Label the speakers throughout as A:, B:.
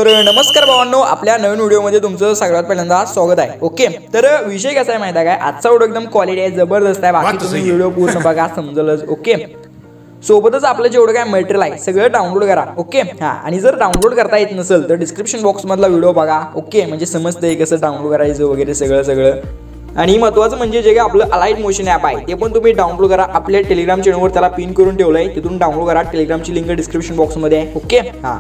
A: तर नमस्कार भावांनो, आपल्या नवीन व्हिडिओमध्ये तुमचं सगळ्यात पहिल्यांदा स्वागत आहे. ओके, तर विषय कसा आहे माहिती आहे काय, आजचा व्हिडिओ एकदम क्वालिटी आहे, जबरदस्त आहे. बाकी तुम्ही व्हिडिओ पूर्ण बघा, समजलंच. ओके, सोबतच आपलं जेवढं काय मटेरियल आहे सगळं डाउनलोड करा. ओके, हां, आणि जर डाउनलोड करता येत नसेल तर डिस्क्रिप्शन बॉक्समधला व्हिडिओ बघा. ओके, म्हणजे समजतंय कसं डाउनलोड करायचं वगैरे सगळं. आणि महत्त्वाचं म्हणजे जे काय आपलं अलाइट मोशन ॲप आहे ते पण तुम्ही डाउनलोड करा. आपल्या टेलिग्राम चॅनलवर त्याला पिन करून ठेवलंय, तिथून डाउनलोड करा. टेलिग्रामची लिंक डिस्क्रिप्शन बॉक्समध्ये आहे. ओके, हां,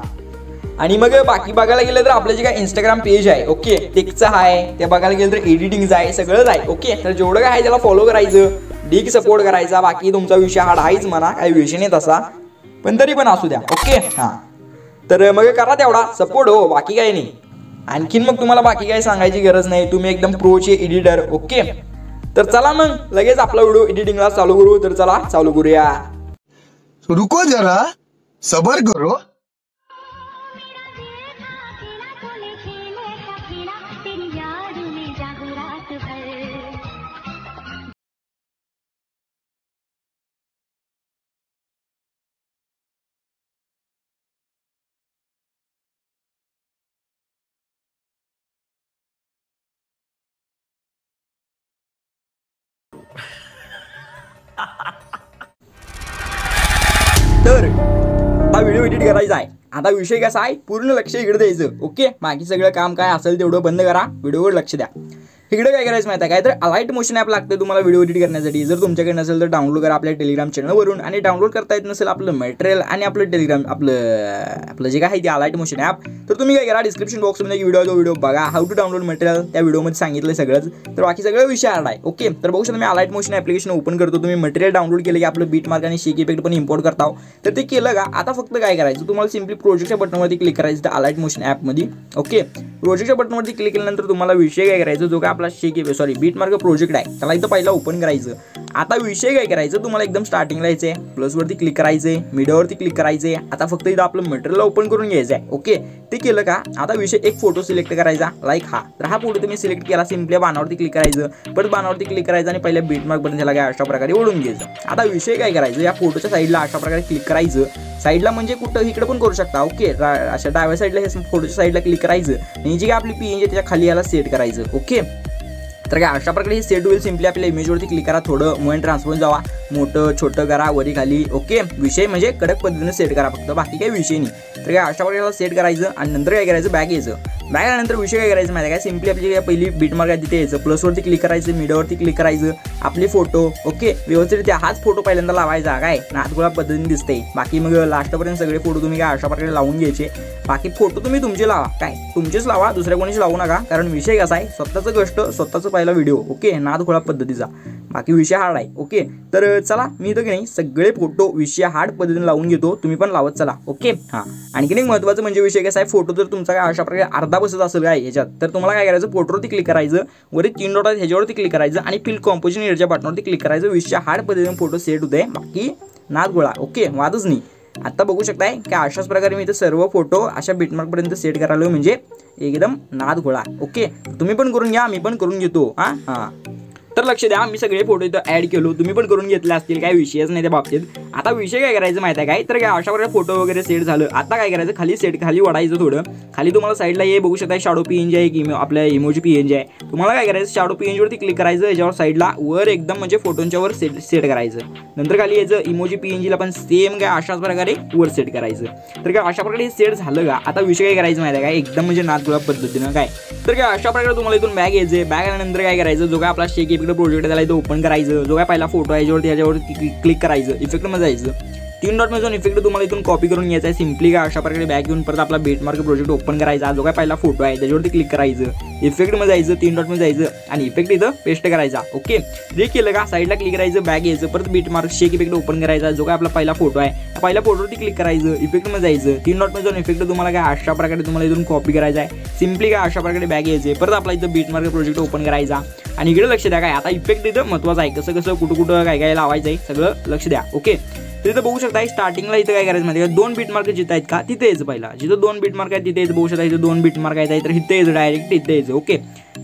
A: आणि मग बाकी बघायला गेलं तर आपलं जे काय इंस्टाग्राम पेज आहे, ओके, टेकचं आहे, ते बघायला गेलं तर एडिटिंगचं आहे, सगळंच आहे. ओके, तर जेवढं काय आहे त्याला फॉलो करायचं, डीक सपोर्ट करायचा. बाकी तुमचा विषय हार्ड आहेच म्हणा, काही विषय नाही तसा, पण तरी पण असू द्या. ओके, हां, तर मग करा तेवढा सपोर्ट हो, बाकी काही नाही. आणखीन मग तुम्हाला बाकी काही सांगायची गरज नाही, तुम्ही एकदम प्रोचे एडिटर. ओके, तर चला मग लगेच आपला व्हिडिओ एडिटिंगला चालू करू. तर चला चालू करूया.
B: रुको जरा सबर करो.
A: तर हा व्हिडिओ एडिट करायचा आहे. आता विषय कसा आहे, पूर्ण लक्ष इकडे द्यायचं. ओके, बाकी सगळं काम काय असेल तेवढं बंद करा, व्हिडिओवर लक्ष द्या. इकडे काय करायचं माहिती आहे काय, तर अलाइट मोशन ॲप लागते तुम्हाला व्हिडिओ एडिट करण्यासाठी. जर तुमच्याकडे नसेल तर डाउनलोड करा आपल्या टेलिग्राम चॅनलवरून. आणि डाउनलोड करता येत नसेल आपलं मटेरियल आणि आपलं टेलिग्राम आपलं जे काय आहे ते अलाइट मोशन ॲप, तर तुम्ही काय करा, डिस्क्रिप्शन बॉक्समध्ये व्हिडिओ बघा, हाऊ टू डाउनलोड मटेरियल. त्या व्हिडिओमध्ये सांगितलं सगळंच. तर बाकी सगळं विषय हार्ड आहे. ओके, तर बघू शकता मी अलाइट मोशन ॲप्लिकेशन ओपन करतो. तुम्ही मटेरियल डाउनलोड केलं की आपलं बीट मार्क आणि शेक इफेक्ट पण इम्पोर्ट करता. तर ते केलं का, आता फक्त काय करायचं, तुम्हाला सिम्पली प्रोजेक्टच्या बटनवरती क्लिक करायचं त्या अलाइट मोशन ॲपमध्ये. ओके, प्रोजेक्टच्या बटनवरती क्लिक केल्यानंतर तुम्हाला विषय काय करायचं, जो काय आपला शेक बीट मार्क प्रोजेक्ट आहे त्याला इथं पहिला ओपन करायचं. आता विषय काय करायचं, तुम्हाला एकदम स्टार्टिंगला यायचंय, प्लसवरती क्लिक करायचंय, मीडियावरती क्लिक करायचंय. आता फक्त इथं आपलं मटेरियल ओपन करून घ्यायचं आहे. ओके, ते केलं का, आता विषय एक फोटो सिलेक्ट करायचा, लाईक हा. तर हा फोटो तुम्ही सिलेक्ट केला, सिम्पली बाणावरती क्लिक करायचं, परत बाणावरती क्लिक करायचं आणि पहिल्या बीट मार्क पर्यंत त्याला काय अशा प्रकारे ओढून घ्यायचं. आता विषय काय करायचं, या फोटोच्या साईडला अशा प्रकारे क्लिक करायचं. साईडला म्हणजे कुठं इकडे पण करू शकता. ओके, अशा डाव्या साईडला हे फोटोच्या साईडला क्लिक करायचं आणि जी काय आपली पीएनजी त्याच्या खाली याला सेट करायचं. ओके, तर काय अशा प्रकारे हे सेट होईल. सिम्पली आपल्या इमेजवरती क्लिक करा, थोडं मूव्हमेंट ट्रान्सफर जावा, मोठं छोटं करा, वरी खाली. ओके, विषय म्हणजे कडक पद्धतीने सेट करा फक्त, बाकी काही विषय नाही. तर काय अशा प्रकारे सेट करायचं आणि नंतर काय करायचं, बॅक यायचं. बॅक आल्यानंतर विषय काय करायचं माहिती आहे काय, सिम्पली आपली पहिली बीट मार्क आहे तिथे यायचं, प्लसवरती क्लिक करायचं, मीडियावरती क्लिक करायचं, आपले फोटो. ओके, व्यवस्थित हाच फोटो पहिल्यांदा लावायचा, काय नाथगोळा पद्धतीने दिसते. बाकी मग लास्टपर्यंत सगळे फोटो तुम्ही काय अशा प्रकारे लावून घ्यायचे. बाकी फोटो तुम्ही तुमचे लावा, काय तुमचेच लावा, दुसऱ्या कोणीच लावू नका. कारण विषय कसा आहे, स्वतःचं कष्ट स्वतःचं पहिला व्हिडिओ. ओके, नाथगोळा पद्धतीचा, बाकी विषय हार्ड आहे. ओके, तर चला मी इथं की नाही सगळे फोटो विषय हार्ड पद्धतीने लावून घेतो, तुम्ही पण लावत चला. ओके, हां, आणखीन एक महत्त्वाचं म्हणजे विषय कसा आहे, फोटो जर तुमचा काय अशा प्रकारे अर्धा बसत असेल काय ह्याच्यात, तर तुम्हाला काय करायचं, फोटोवरती क्लिक करायचं, वरी 3 डॉट आहेत ह्याच्यावरती क्लिक करायचं आणि फिल कॉम्पोजिशन एरियाच्या बटनावरती क्लिक करायचं. विषय हार्ड पद्धतीने फोटो सेट होते, बाकी नाथगोळा. ओके, वादच नाही. आता बघू शकताय की अशाच प्रकारे मी इथं सर्व फोटो अशा बीटमार्कपर्यंत सेट करायला, म्हणजे एकदम नाथगोळा. ओके, तुम्ही पण करून घ्या, मी पण करून घेतो. हां, तर लक्ष द्या, मी सगळे फोटो इथं ॲड केलो, तुम्ही पण करून घेतले असतील, काही विषयच नाही त्या बाबतीत. आता विषय काय करायचं माहिती आहे काय, तर काय अशा प्रकारे फोटो वगैरे सेट झालं. आता काय करायचं, खाली वाढायचं थोडं खाली. तुम्हाला साईडला हे बघू शकता शॅडो पीएनजी आहे की आपल्या इमोजी पीएनजी आहे. तुम्हाला काय करायचं, शॅडो पीएनजीवरती क्लिक करायचं, याच्यावर साईडला वर एकदम म्हणजे फोटोंच्या वर सेट करायचं. नंतर खाली यायचं, इमोजी पीएनजीला पण सेम काय अशाच प्रकारे वर सेट करायचं. तर काय अशा प्रकारे सेट झालं का, आता विषय काय करायचं माहिती आहे काय, एकदम म्हणजे नाथगोळा पद्धतीनं. काय तर काय अशा प्रकारे तुम्हाला इथून बॅग यायचं. बॅग आल्यानंतर काय करायचं, जो काय आपला शेक इफेक्ट प्रोजेक्ट त्याला इथं ओपन करायचं. जो काय पहिला फोटो आहे याच्यावरती क्लिक करायचं, इफेक्टमध्ये जायचं, 3 डॉटमध्ये जाऊन इफेक्ट तुम्हाला इथून कॉपी करून घ्यायचा आहे. सिम्पली काय अशा प्रकारे बॅक घेऊन परत आपला बीट मार्क प्रोजेक्ट ओपन करायचा. जो काय पहिला फोटो आहे त्याच्यावरती क्लिक करायचं, इफेक्टमध्ये जायचं, 3 डॉटमध्ये जायचं आणि इफेक्ट इथं पेस्ट करायचा. ओके, ते केलं का, साईडला क्लिक करायचं, बॅक यायचं, परत बीट मार्क शेक इफेक्ट ओपन करायचा. जो काय आपला पहिला फोटो आहे पहिल्या फोटोवरती क्लिक करायचं, इफेक्टमध्ये जायचं, 3 डॉटमध्ये जाऊन इफेक्ट तुम्हाला काय अशा प्रकारे तुम्हाला इथून कॉपी करायचा आहे. सिम्पली काय अशा प्रकारे बॅक यायचे, परत आपला इथं बीट मार्क प्रोजेक्ट ओपन करायचा. आणि इकडे लक्ष द्या, काय आता इफेक्ट इथं महत्त्वाचं आहे, कसं कुठं काय लावायचं आहे सगळं लक्ष द्या. ओके, तर इथं बघू शकता स्टार्टिंगला इथं काय करायचं माहिती आहे, 2 बीट मार्क जिथं आहेत का तिथे यायचं. पहिला जिथं 2 बीट मार्क आहेत तिथे यायचं. बघू शकता इथं 2 बीट मार्क आहेत, तर इथे यायचं, डायरेक्ट इथे यायचं. ओके,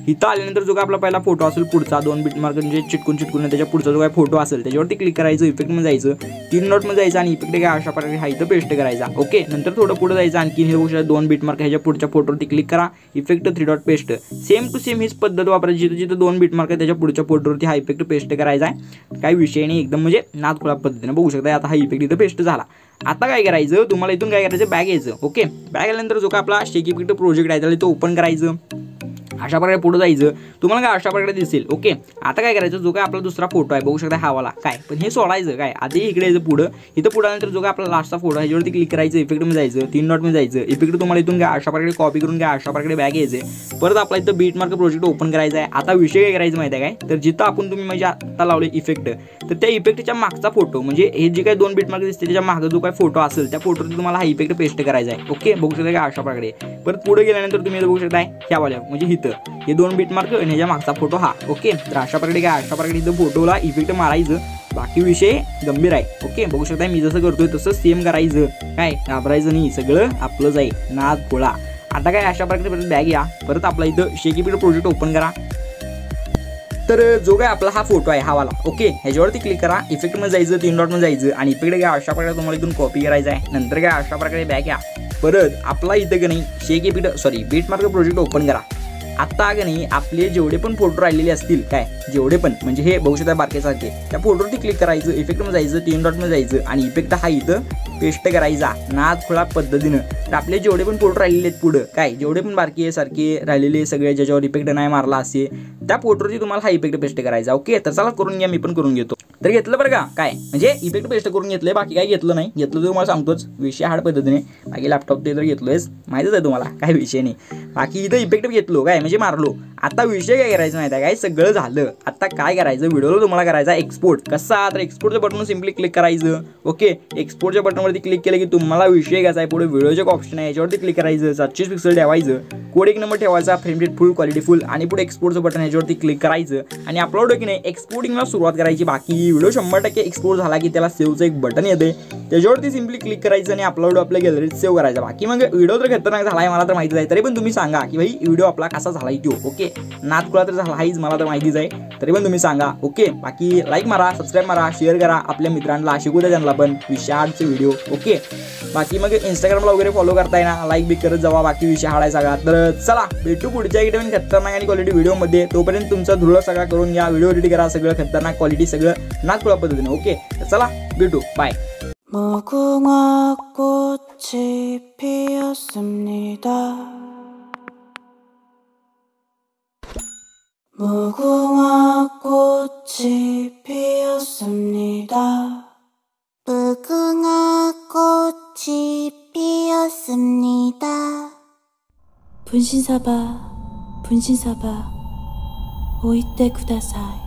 A: इथं आल्यानंतर जो काय आपला पहिला फोटो असेल पुढचा 2 बीट मार्क म्हणजे चिटकून त्याच्या पुढचा जो काय फोटो असेल त्याच्यावरती क्लिक करायचं, इफेक्टमध्ये जायचं, 3 डॉटमध्ये जायचं आणि इफेक्ट काय अशा प्रकारे हा इथं पेस्ट करायचा. ओके, नंतर थोडं पुढे जायचं, आणखी हे बघू शकता 2 बीट मार्क ह्याच्या पुढच्या फोटोवरती क्लिक करा, effect 3 dot paste. Same to same हीच पद्धत वापरायची. जिथं 2 बीट मार्क त्याच्या पुढच्या फोटोवरती हा इफेक्ट पेस्ट करायचा आहे. काही विषय नाही, एकदम म्हणजे नादखुळा पद्धतीने बघू शकता. आता हा इफेक्ट इथं पेस्ट झाला. आता काय करायचं, तुम्हाला इथून काय करायचं, बॅग यायचं. ओके, बॅग आल्यानंतर जो काय आपला शेक इफेक्ट प्रोजेक्ट आहे त्याला तो ओपन करायचं. अशा प्रकारे पुढे जायचं, तुम्हाला काय अशा प्रकारे दिसेल. ओके, आता काय करायचं, जो काय आपला दुसरा फोटो आहे बघू शकता हावाला काय, पण हे सोडायचं काय, आधी इकडे यायचं पुढं. इथं पुढे आल्यानंतर जो काय आपला लास्टचा फोटो आहे ह्याच्यावरती क्लिक करायचं, इफेक्टमध्ये जायचं, 3 डॉटमध्ये जायचं, इफेक्ट तुम्हाला इथून काय अशा प्रकारे कॉपी करून काय अशा प्रकारे बॅग यायचं. परत आपला इथं बीट मार्क प्रोजेक्ट ओपन करायचा आहे. आता विषय काय करायचं माहिती आहे काय, तर जिथं आपण तुम्ही म्हणजे आता लावले इफेक्ट, तर त्या इफेक्टच्या मागचा फोटो म्हणजे हे जे काही 2 बीट मार्क दिसते त्याच्या मागं जो काय फोटो असेल त्या फोटोवरती तुम्हाला हा इफेक्ट पेस्ट करायचा आहे. ओके, बघू शकता काय अशा प्रकारे. परत पुढे गेल्यानंतर तुम्ही बघू शकता ह्या वाल्या म्हणजे इथं हे 2 बीट मार्क आणि ह्याच्या मागचा फोटो हा. ओके, तर अशा प्रकारे काय अशा प्रकारे इथं फोटोला इफेक्ट मारायचं. बाकी विषय गंभीर आहे. ओके, बघू शकता मी जसं करतोय तसं सेम करायचं, काय घाबरायचं नाही, सगळं आपलंच आहे, नाद खोळा. आता काय अशा प्रकारे परत बॅग या, परत आपला इथं शेक इफेक्ट प्रोजेक्ट ओपन करा. तर जो काय आपला हा फोटो आहे हा वाला, ओके, ह्याच्यावरती क्लिक करा, इफेक्टमध्ये जायचं, 3 डॉटमध्ये जायचं आणि इफेक्ट काय अशा प्रकारे तुम्हाला इथून कॉपी करायचा आहे. नंतर काय अशा प्रकारे बॅग या, परत आपला इथं की नाही shake effect beat mark project open करा. आता का नाही आपले जेवढे पण फोटो राहिलेले असतील काय, जेवढे पण म्हणजे हे बघू शकता बारकेसारखे, त्या फोटोवरती क्लिक करायचं, इफेक्टमध्ये जायचं, 3 डॉटमध्ये जायचं आणि इफेक्ट हा इथं पेस्ट करायचा नाद खुळा पद्धतीनं. तर आपले जेवढे पण फोटो राहिलेले आहेत पुढं काय, जेवढे पण बारके सारखे राहिलेले सगळे ज्याच्यावर इफेक्ट नाही मारला असे त्या फोटोवरती तुम्हाला हा इफेक्ट पेस्ट करायचा. ओके, तर चला करून घ्या, मी पण करून घेतो. तर घेतलं बरं का, काय म्हणजे इफेक्ट पेस्ट करून घेतलंय, बाकी काय घेतलं नाही. घेतलं तर तुम्हाला सांगतोच, विषय हार्ड पद्धतीने. बाकी लॅपटॉप ते तर घेतलोयच, माहितीच आहे तुम्हाला, काय विषय नाही. बाकी इथं इफेक्ट घेतलो काय म्हणजे मारलो. आता विषय काय करायचं माहिती आहे काय, सगळं झालं. आता काय करायचं, व्हिडिओला तुम्हाला करायचा एक्सपोर्ट. कसा, तर एक्सपोर्टच्या बटन सिम्पली क्लिक करायचं. ओके, एक्सपोर्टच्या बटनवरती क्लिक केलं की तुम्हाला विषय घ्यायचा आहे, पुढे व्हिडिओचे ऑप्शन आहे याच्यावरती क्लिक करायचं, 720 पिक्सल ठेवायचं, कोड 1 नंबर ठेवायचा, फ्रेम रेट फुल, क्वालिटी फुल आणि पुढे एक्सपोर्टचं बटन याच्यावरती क्लिक करायचं आणि अपलोड की नाही एक्सपोर्टिंगला सुरुवात करायची. बाकी व्हिडिओ 100% एक्सपोर्ट झाला की त्याला सेव्हचं एक बटन येते, त्याच्यावरती सिम्पली क्लिक करायचं आणि अपलोड आपल्या गॅलरीत सेव्ह करायचा. बाकी मग व्हिडिओ तर खतरनाक झाला आहे, मला तर माहितीच आहे. तरी पण तुम्ही सांगा की भाई व्हिडिओ आपला कसा झाला आहे तो. ओके, नादखुळा तर झाला आहेच, मला तर माहितीच आहे, तरी पण तुम्ही सांगा. ओके, बाकी लाईक मारा, सबस्क्राईब मारा, शेअर करा, आपल्या मित्रांना शिकू द्या त्यांना पण विषयाचे व्हिडिओ. ओके, बाकी मग इंस्टाग्रामला वगैरे फॉलो करताय ना, लाईक बी करत जावा. बाकी विषय हाड आहे सगळा. तर चला भेटू पुढच्या एक नवीन खतरनाक आणि क्वालिटी व्हिडिओमध्ये. तोपर्यंत तुमचा धुळा सगळा करून घ्या, व्हिडिओ एडिट करा, सगळं खतरनाक क्वालिटी सगळं नादखुळा पद्धतीने. ओके, तर चला भेटू, बाय.
C: 무궁화 꽃이 피었습니다. 무궁화 꽃이 피었습니다. 무궁화 꽃이 피었습니다. 분신사바, 분신사바, 오이떼 쿠다사이.